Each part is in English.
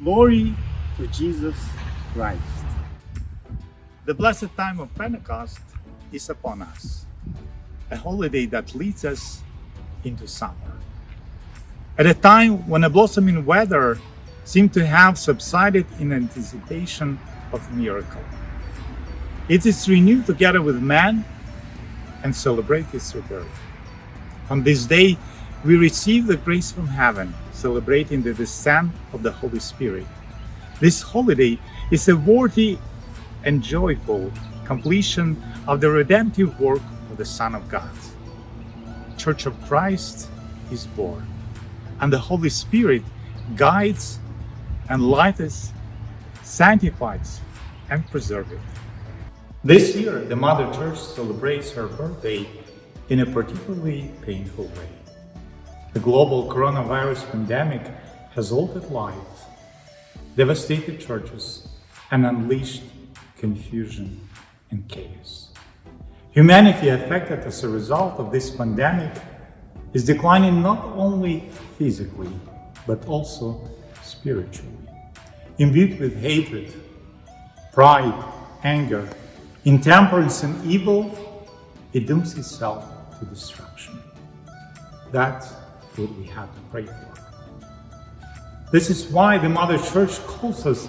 Glory to Jesus Christ. The blessed time of Pentecost is upon us, a holiday that leads us into summer. At a time when the blossoming weather seemed to have subsided in anticipation of a miracle. It is renewed together with man and celebrate his rebirth. On this day, we receive the grace from heaven, celebrating the descent of the Holy Spirit. This holiday is a worthy and joyful completion of the redemptive work of the Son of God. Church of Christ is born, and the Holy Spirit guides and lights, sanctifies, and preserves it. This year, the Mother Church celebrates her birthday in a particularly painful way. The global coronavirus pandemic has altered lives, devastated churches, and unleashed confusion and chaos. Humanity affected as a result of this pandemic is declining not only physically, but also spiritually. Imbued with hatred, pride, anger, intemperance, and evil, it dooms itself to destruction. That's what we have to pray for. This is why the Mother Church calls us,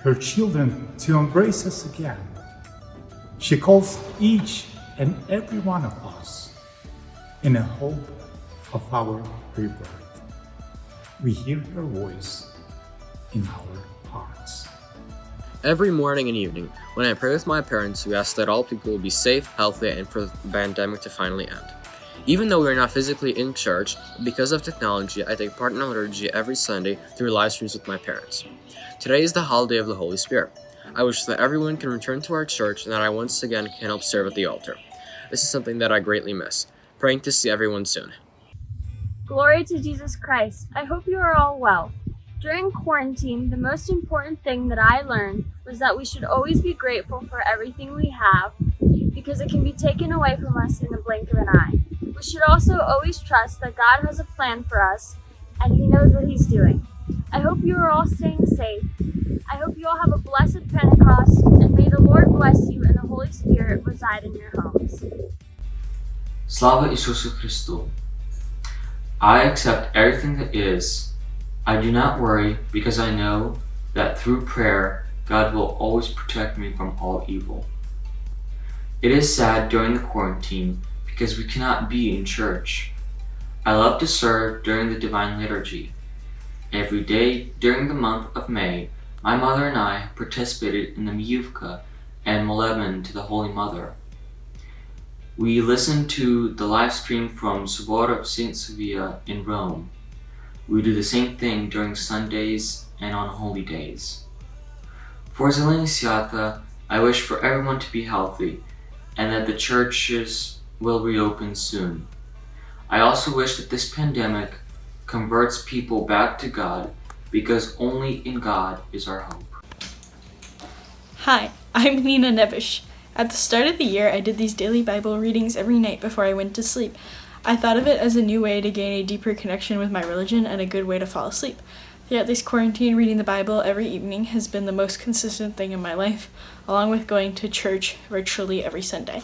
her children, to embrace us again. She calls each and every one of us in a hope of our rebirth. We hear her voice in our hearts. Every morning and evening, when I pray with my parents, we ask that all people will be safe, healthy, and for the pandemic to finally end. Even though we are not physically in church, because of technology, I take part in our liturgy every Sunday through live streams with my parents. Today is the holiday of the Holy Spirit. I wish that everyone can return to our church and that I once again can help serve at the altar. This is something that I greatly miss. Praying to see everyone soon. Glory to Jesus Christ. I hope you are all well. During quarantine, the most important thing that I learned was that we should always be grateful for everything we have, because it can be taken away from us in the blink of an eye. We should also always trust that God has a plan for us and He knows what He's doing. I hope you are all staying safe. I hope you all have a blessed Pentecost, and may the Lord bless you and the Holy Spirit reside in your homes. Slava Isusu Christu. I accept everything that is. I do not worry because I know that through prayer, God will always protect me from all evil. It is sad during the quarantine because we cannot be in church. I love to serve during the Divine Liturgy. Every day during the month of May, my mother and I participated in the Miyuvka and Moleben to the Holy Mother. We listened to the live stream from Sobor of St. Sophia in Rome. We do the same thing during Sundays and on holy days. For Zeleniciata, I wish for everyone to be healthy and that the churches will reopen soon. I also wish that this pandemic converts people back to God, because only in God is our hope. Hi, I'm Nina Nevish. At the start of the year, I did these daily Bible readings every night before I went to sleep. I thought of it as a new way to gain a deeper connection with my religion and a good way to fall asleep. Throughout this quarantine, reading the Bible every evening has been the most consistent thing in my life, along with going to church virtually every Sunday.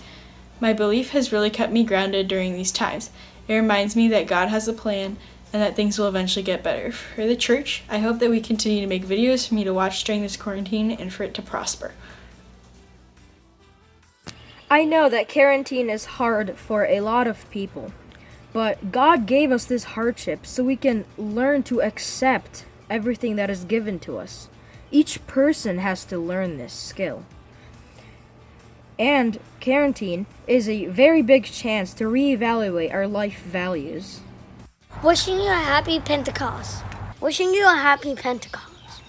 My belief has really kept me grounded during these times. It reminds me that God has a plan and that things will eventually get better. For the church, I hope that we continue to make videos for me to watch during this quarantine and for it to prosper. I know that quarantine is hard for a lot of people, but God gave us this hardship so we can learn to accept everything that is given to us. Each person has to learn this skill. And quarantine is a very big chance to reevaluate our life values. Wishing you a happy Pentecost. Wishing you a happy Pentecost.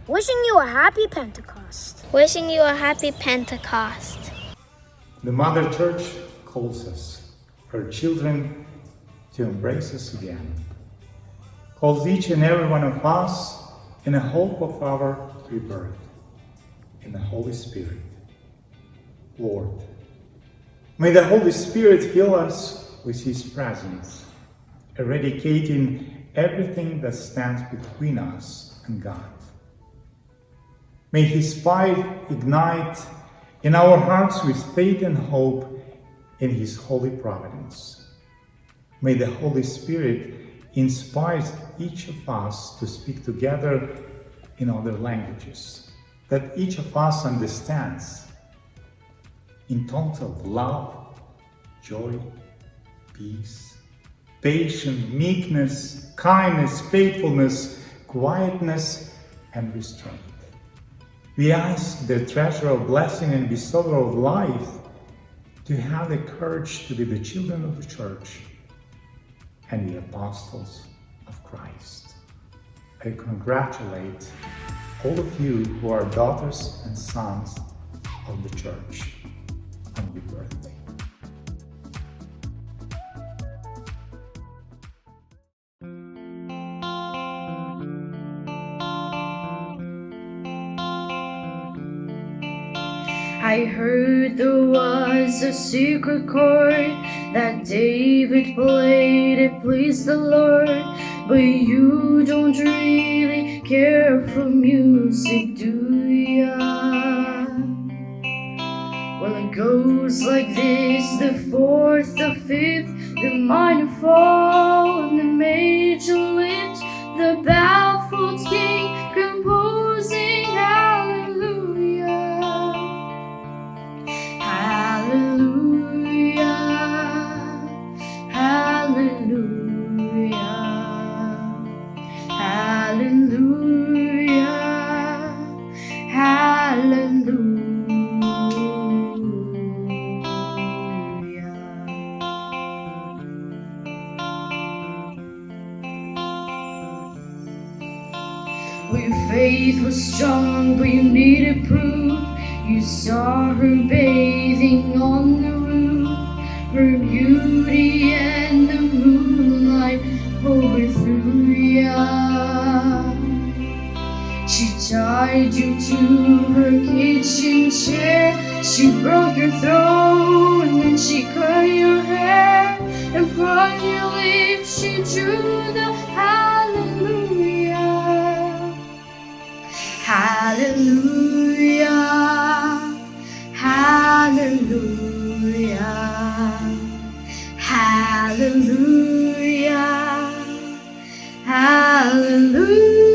Wishing you a happy Pentecost. Wishing you a happy Pentecost. The Mother Church calls us, her children, to embrace us again. Calls each and every one of us in a hope of our rebirth, in the Holy Spirit. Lord, may the Holy Spirit fill us with His presence, eradicating everything that stands between us and God. May His fire ignite in our hearts with faith and hope in His holy providence. May the Holy Spirit inspire each of us to speak together in other languages, that each of us understands in tones of love, joy, peace, patience, meekness, kindness, faithfulness, quietness, and restraint. We ask the treasure of blessing and bestower of life to have the courage to be the children of the Church and the apostles of Christ. I congratulate all of you who are daughters and sons of the Church on your birthday. I heard there was a secret chord that David played, it pleased the Lord. But you don't really care for music, do ya? Well, it goes like this: the fourth, the fifth, the minor fall, and the major lift, the baffled king composing hallelujah. Hallelujah, hallelujah, hallelujah, hallelujah. Well, your faith was strong, but you needed proof. You saw her bathing on the roof, her beauty and the moonlight overthrew ya. She tied you to her kitchen chair, she broke your throat and then she cut your hair, and from your lips she drew the hallelujah. Hallelujah, hallelujah, hallelujah, hallelujah.